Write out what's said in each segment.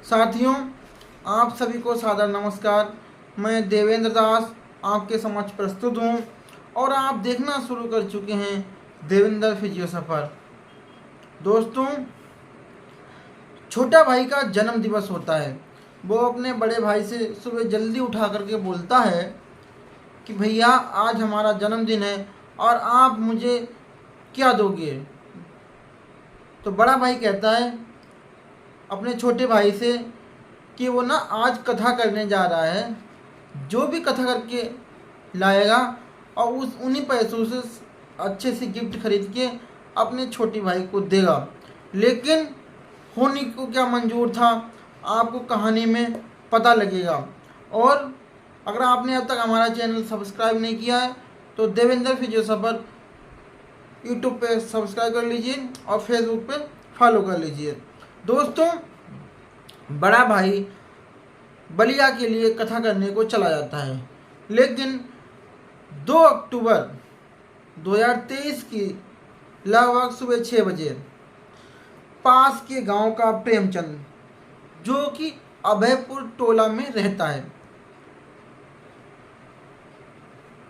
साथियों, आप सभी को सादर नमस्कार। मैं देवेंद्र दास आपके समक्ष प्रस्तुत हूँ और आप देखना शुरू कर चुके हैं देवेंद्र फिजियो सफ़र। दोस्तों, छोटा भाई का जन्म दिवस होता है। वो अपने बड़े भाई से सुबह जल्दी उठा करके बोलता है कि भैया आज हमारा जन्मदिन है और आप मुझे क्या दोगे। तो बड़ा भाई कहता है अपने छोटे भाई से कि वो ना आज कथा करने जा रहा है, जो भी कथा करके लाएगा और उन्हीं पैसों से अच्छे से गिफ्ट खरीद के अपने छोटे भाई को देगा। लेकिन होने को क्या मंजूर था, आपको कहानी में पता लगेगा। और अगर आपने अब तक हमारा चैनल सब्सक्राइब नहीं किया है तो देवेंद्र फिजियो सफ़र यूट्यूब पे सब्सक्राइब कर लीजिए और फेसबुक पे फॉलो कर लीजिए। दोस्तों, बड़ा भाई बलिया के लिए कथा करने को चला जाता है, लेकिन 2 अक्टूबर 2023 की लगभग सुबह 6 बजे पास के गांव का प्रेमचंद, जो कि अभयपुर टोला में रहता है।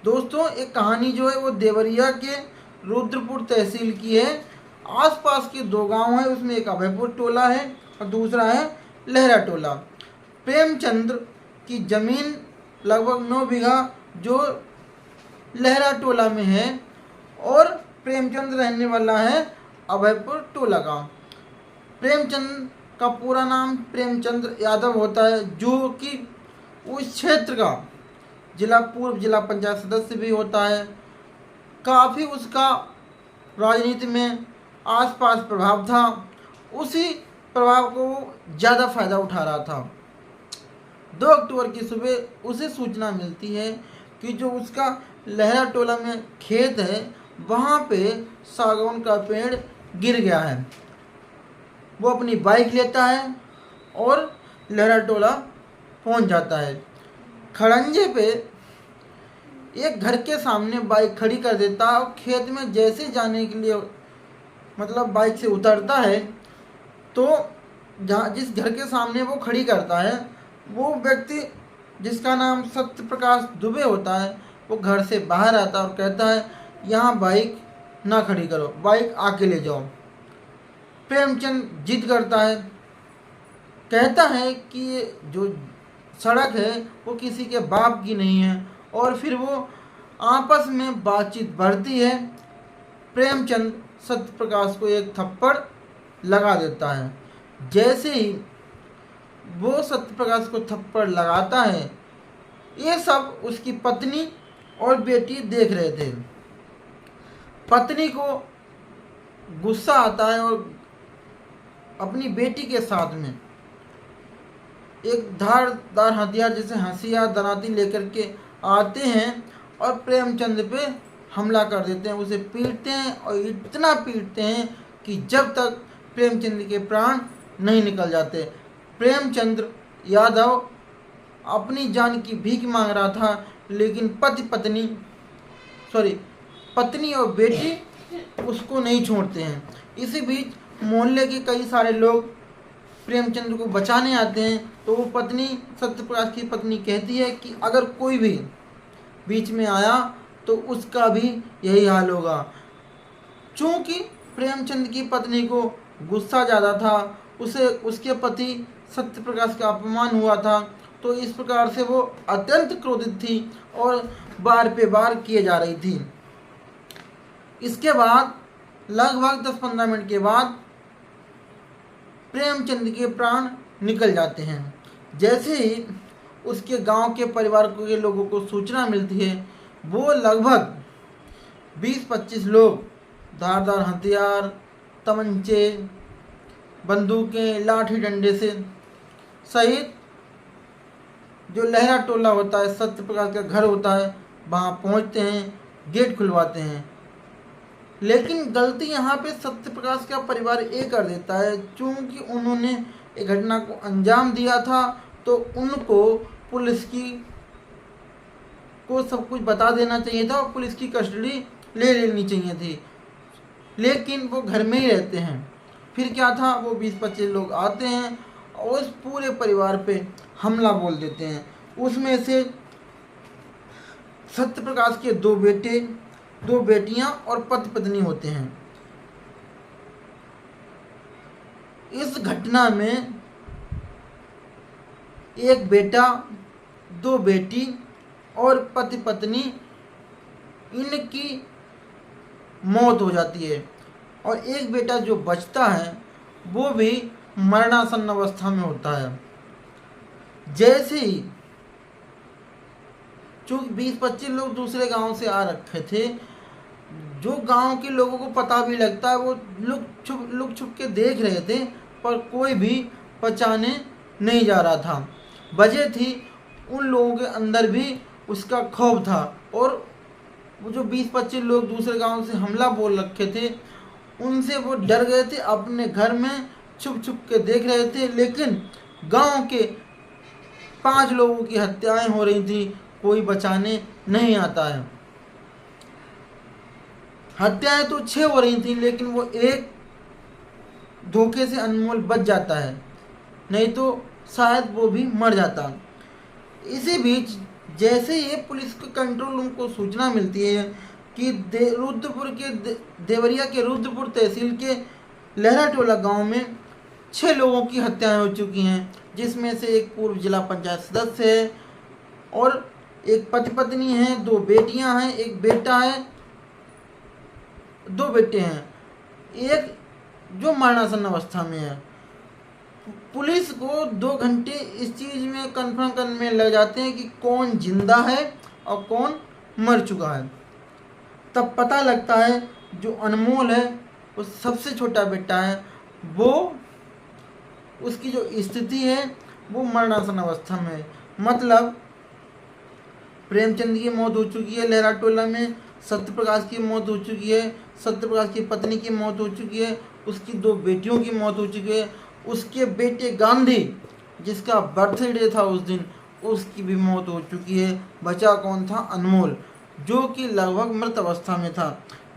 दोस्तों, एक कहानी जो है वो देवरिया के रुद्रपुर तहसील की है। आसपास के 2 गांव हैं, उसमें एक अभयपुर टोला है और दूसरा है लहरा टोला। प्रेमचंद्र की ज़मीन लगभग 9 बीघा जो लहरा टोला में है और प्रेमचंद रहने वाला है अभयपुर टोला का। प्रेमचंद का पूरा नाम प्रेमचंद्र यादव होता है, जो कि उस क्षेत्र का पूर्व जिला पंचायत सदस्य भी होता है। काफ़ी उसका राजनीति में आसपास प्रभाव था, उसी प्रभाव को ज़्यादा फ़ायदा उठा रहा था। 2 अक्टूबर की सुबह उसे सूचना मिलती है कि जो उसका लहरा टोला में खेत है वहाँ पे सागौन का पेड़ गिर गया है। वो अपनी बाइक लेता है और लहरा टोला पहुँच जाता है। खड़ंजे पे एक घर के सामने बाइक खड़ी कर देता है और खेत में जैसे जाने के लिए बाइक से उतरता है तो जिस घर के सामने वो खड़ी करता है वो व्यक्ति, जिसका नाम सत्य प्रकाश दुबे होता है, वो घर से बाहर आता है और कहता है यहाँ बाइक ना खड़ी करो, बाइक आके ले जाओ। प्रेमचंद जिद करता है, कहता है कि जो सड़क है वो किसी के बाप की नहीं है और फिर वो आपस में बातचीत बढ़ती है। प्रेमचंद सत्य प्रकाश को एक थप्पड़ लगा देता है। जैसे ही वो सत्य प्रकाश को थप्पड़ लगाता है, ये सब उसकी पत्नी और बेटी देख रहे थे। पत्नी को गुस्सा आता है और अपनी बेटी के साथ में एक धारदार हथियार जैसे हंसिया दराती लेकर के आते हैं और प्रेमचंद पे हमला कर देते हैं। उसे पीटते हैं और इतना पीटते हैं कि जब तक प्रेमचंद के प्राण नहीं निकल जाते। प्रेमचंद्र यादव अपनी जान की भीख मांग रहा था, लेकिन पत्नी और बेटी उसको नहीं छोड़ते हैं। इसी बीच मोहल्ले के कई सारे लोग प्रेमचंद्र को बचाने आते हैं, तो वो पत्नी, सत्यप्रकाश की पत्नी, कहती है कि अगर कोई भी बीच में आया तो उसका भी यही हाल होगा। चूँकि प्रेमचंद की पत्नी को गुस्सा ज़्यादा था, उसे उसके पति सत्यप्रकाश का अपमान हुआ था, तो इस प्रकार से वो अत्यंत क्रोधित थी और बार पे बार किए जा रही थी। इसके बाद लगभग 10-15 मिनट के बाद प्रेमचंद के प्राण निकल जाते हैं। जैसे ही उसके गांव के परिवार के लोगों को सूचना मिलती है, वो लगभग 20-25 लोग धारदार हथियार, तमंचे, बंदूकें, लाठी डंडे से सहित जो लहरा टोला होता है, सत्य प्रकाश का घर होता है, वहाँ पहुँचते हैं, गेट खुलवाते हैं। लेकिन गलती यहाँ पे सत्य प्रकाश का परिवार ये कर देता है, चूँकि उन्होंने एक घटना को अंजाम दिया था तो उनको पुलिस को सब कुछ बता देना चाहिए था और पुलिस की कस्टडी ले लेनी चाहिए थी। लेकिन वो घर में ही रहते हैं। फिर क्या था, वो 20-25 लोग आते हैं और उस पूरे परिवार पे हमला बोल देते हैं। उसमें से सत्य प्रकाश के 2 बेटे, 2 बेटियां और पति पत्नी होते हैं। इस घटना में एक बेटा, 2 बेटी और पति पत्नी इनकी मौत हो जाती है, और एक बेटा जो बचता है वो भी मरणासन्न अवस्था में होता है। जैसे ही चूंकि 20-25 लोग दूसरे गांव से आ रखे थे, जो गांव के लोगों को पता भी लगता है वो लुक छुप के देख रहे थे, पर कोई भी बचाने नहीं जा रहा था। वजह थी उन लोगों के अंदर भी उसका खौफ था, और वो जो 20-25 लोग दूसरे गांव से हमला बोल रखे थे उनसे वो डर गए थे, अपने घर में छुप छुप के देख रहे थे। लेकिन गांव के 5 लोगों की हत्याएं हो रही थी, कोई बचाने नहीं आता है। हत्याएं तो 6 हो रही थी, लेकिन वो एक धोखे से अनमोल बच जाता है, नहीं तो शायद वो भी मर जाता। इसी बीच जैसे ही पुलिस के कंट्रोल रूम को सूचना मिलती है कि रुद्रपुर के देवरिया के रुद्रपुर तहसील के लहरा टोला गांव में 6 लोगों की हत्याएं हो चुकी हैं, जिसमें से एक पूर्व जिला पंचायत सदस्य है, और एक पति पत्नी है, 2 बेटियां हैं, एक बेटा है, 2 बेटे हैं, एक जो मरणासन्न अवस्था में है। पुलिस को 2 घंटे इस चीज़ में कंफर्म करने में लग जाते हैं कि कौन जिंदा है और कौन मर चुका है। तब पता लगता है जो अनमोल है, वो सबसे छोटा बेटा है, वो उसकी जो स्थिति है वो मरणासन्न अवस्था में है। मतलब प्रेमचंद की मौत हो चुकी है लहरा टोला में, सत्य प्रकाश की मौत हो चुकी है, सत्य प्रकाश की पत्नी की मौत हो चुकी है, उसकी 2 बेटियों की मौत हो चुकी है, उसके बेटे गांधी जिसका बर्थडे था उस दिन, उसकी भी मौत हो चुकी है। बचा कौन था? अनमोल, जो कि लगभग मृत अवस्था में था।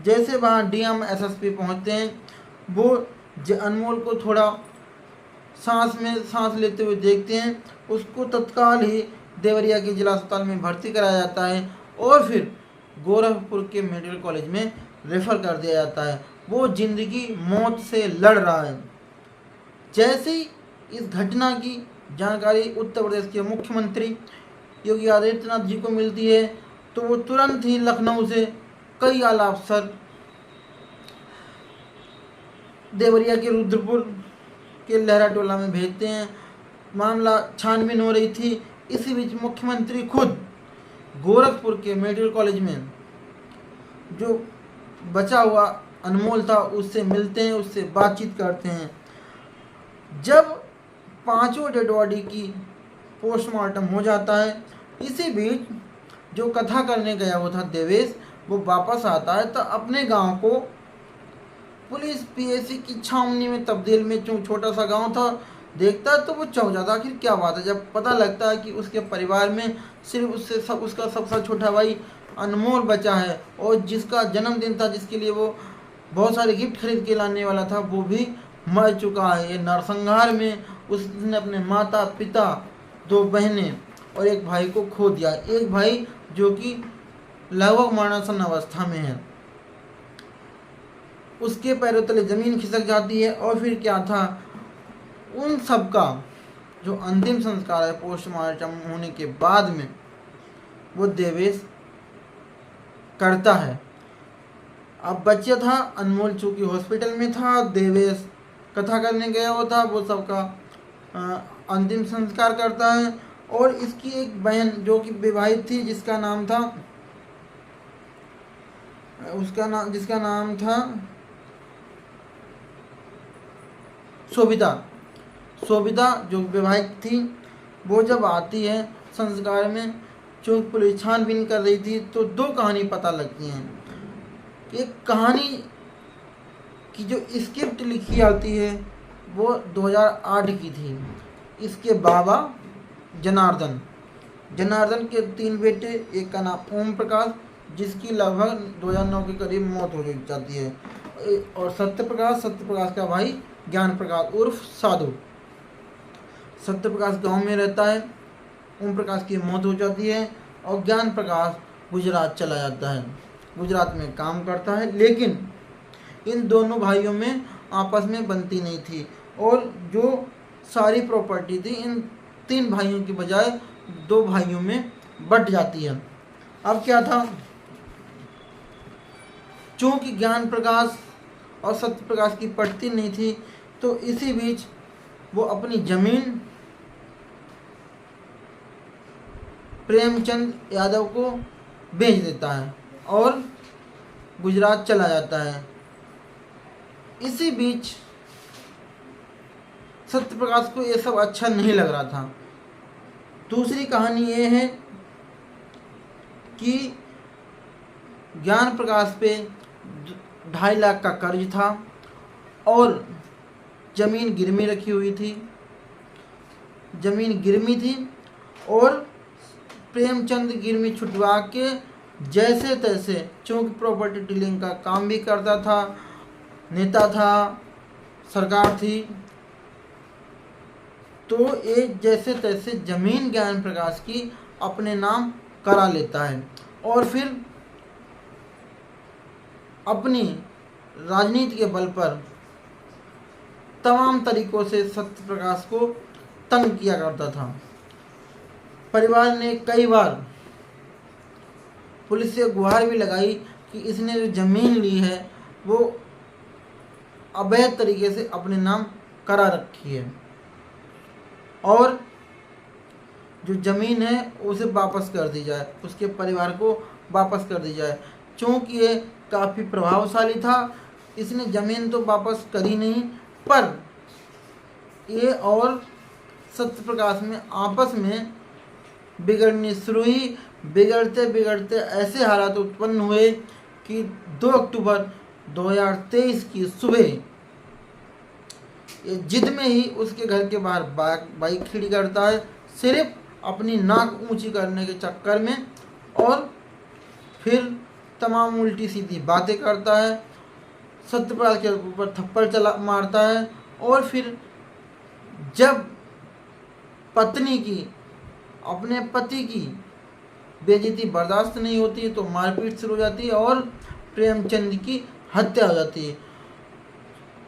जैसे वहाँ डीएम एसएसपी पहुँचते हैं, वो अनमोल को थोड़ा सांस लेते हुए देखते हैं, उसको तत्काल ही देवरिया के जिला अस्पताल में भर्ती कराया जाता है और फिर गोरखपुर के मेडिकल कॉलेज में रेफर कर दिया जाता है। वो जिंदगी मौत से लड़ रहा है। जैसे ही इस घटना की जानकारी उत्तर प्रदेश के मुख्यमंत्री योगी आदित्यनाथ जी को मिलती है, तो वो तुरंत ही लखनऊ से कई आला अफसर देवरिया के रुद्रपुर के लहरा टोला में भेजते हैं। मामला छानबीन हो रही थी। इसी बीच मुख्यमंत्री खुद गोरखपुर के मेडिकल कॉलेज में जो बचा हुआ अनमोल था उससे मिलते हैं, उससे बातचीत करते हैं। जब 5 डेड बॉडी की पोस्टमार्टम हो जाता है, इसी बीच जो कथा करने गया वो था देवेश, वो वापस आता है तो अपने गांव को पुलिस पीएसी की छावनी में तब्दील में, जो छोटा सा गांव था, देखता है तो वो चौंक जाता है। आखिर क्या बात है? जब पता लगता है कि उसके परिवार में सिर्फ उसका सबसे छोटा भाई अनमोल बचा है, और जिसका जन्मदिन था, जिसके लिए वो बहुत सारे गिफ्ट खरीद के लाने वाला था, वो भी मर चुका है। ये नरसंहार में उसने अपने माता पिता, 2 बहनें और एक भाई को खो दिया। एक भाई जो कि लगभग मरणासन्न अवस्था में है, उसके पैरों तले जमीन खिसक जाती है। और फिर क्या था, उन सब का जो अंतिम संस्कार है पोस्टमार्टम होने के बाद में वो देवेश करता है। अब बच्चा था अनमोल, चूँकि हॉस्पिटल में था, देवेश कथा करने गया हुआ था, वो सबका अंतिम संस्कार करता है। और इसकी एक बहन जो कि विवाहित थी, जिसका नाम था शोभिता, जो विवाहित थी, वो जब आती है संस्कार में, जो पुलिस छानबीन कर रही थी, तो 2 कहानी पता लगती हैं। एक कहानी की जो स्क्रिप्ट लिखी आती है वो 2008 की थी। इसके बाबा जनार्दन के 3 बेटे, एक का नाम ओम प्रकाश, जिसकी लगभग 2009 के करीब मौत हो जाती है, और सत्य प्रकाश का भाई ज्ञान प्रकाश उर्फ साधु। सत्य प्रकाश गांव में रहता है। ओम प्रकाश की मौत हो जाती है और ज्ञान प्रकाश गुजरात चला जाता है, गुजरात में काम करता है। लेकिन इन दोनों भाइयों में आपस में बनती नहीं थी और जो सारी प्रॉपर्टी थी इन 3 भाइयों की बजाय 2 भाइयों में बट जाती है। अब क्या था, चूंकि ज्ञान प्रकाश और सत्य प्रकाश की पटती नहीं थी, तो इसी बीच वो अपनी जमीन प्रेमचंद यादव को बेच देता है और गुजरात चला जाता है। इसी बीच सत्य प्रकाश को ये सब अच्छा नहीं लग रहा था। दूसरी कहानी ये है कि ज्ञान प्रकाश पे 2.5 लाख का कर्ज था और ज़मीन गिरवी रखी हुई थी, ज़मीन गिरवी थी और प्रेमचंद गिरवी छुटवा के जैसे तैसे, चूँकि प्रॉपर्टी डीलिंग का काम भी करता था, नेता था, सरकार थी, तो ये जैसे तैसे ज़मीन ज्ञान प्रकाश की अपने नाम करा लेता है और फिर अपनी राजनीति के बल पर तमाम तरीकों से सत्य प्रकाश को तंग किया करता था। परिवार ने कई बार पुलिस से गुहार भी लगाई कि इसने जो ज़मीन ली है वो अवैध तरीके से अपने नाम करा रखी है और जो ज़मीन है उसे वापस कर दी जाए, उसके परिवार को वापस कर दी जाए। चूँकि ये काफ़ी प्रभावशाली था, इसने ज़मीन तो वापस करी नहीं, पर ये और सत्य प्रकाश में आपस में बिगड़नी शुरू हुई। बिगड़ते बिगड़ते ऐसे हालात उत्पन्न हुए कि 2 अक्टूबर 2023 की सुबह ये जिद में ही उसके घर के बाहर बाइक खड़ी करता है, सिर्फ अपनी नाक ऊंची करने के चक्कर में, और फिर तमाम उल्टी सीधी बातें करता है, सत्य प्रकाश के ऊपर थप्पड़ मारता है और फिर जब पत्नी की, अपने पति की बेइज्जती बर्दाश्त नहीं होती तो मारपीट शुरू हो जाती है और प्रेमचंद की हत्या हो जाती है।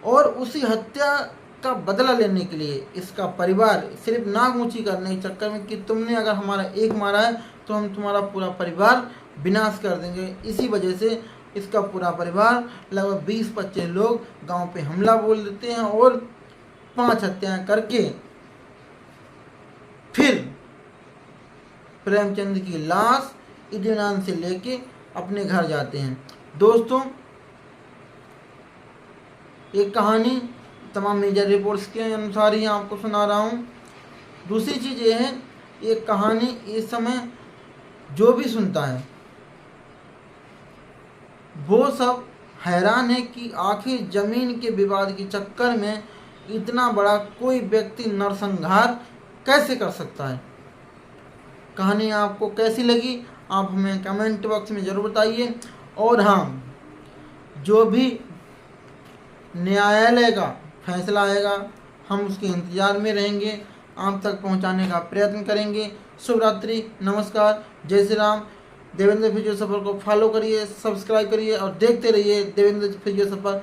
और उसी हत्या का बदला लेने के लिए इसका परिवार सिर्फ नाक ऊंची करने के चक्कर में कि तुमने अगर हमारा एक मारा है तो हम तुम्हारा पूरा परिवार विनाश कर देंगे, इसी वजह से इसका पूरा परिवार लगभग 20-25 लोग गांव पे हमला बोल देते हैं और 5 हत्याएं करके फिर प्रेमचंद की लाश इत्मीनान से लेके अपने घर जाते हैं। दोस्तों, एक कहानी तमाम मीडिया रिपोर्ट्स के अनुसार ही आपको सुना रहा हूँ। दूसरी चीज़ ये है, ये कहानी इस समय जो भी सुनता है वो सब हैरान है कि आखिर ज़मीन के विवाद के चक्कर में इतना बड़ा कोई व्यक्ति नरसंहार कैसे कर सकता है। कहानी आपको कैसी लगी आप हमें कमेंट बॉक्स में ज़रूर बताइए। और हाँ, जो भी न्यायालय का फैसला आएगा हम उसके इंतज़ार में रहेंगे, आप तक पहुंचाने का प्रयत्न करेंगे। शुभ रात्रि, नमस्कार, जय श्री राम। देवेंद्र फिजियो सफ़र को फॉलो करिए, सब्सक्राइब करिए और देखते रहिए देवेंद्र फिजियो सफ़र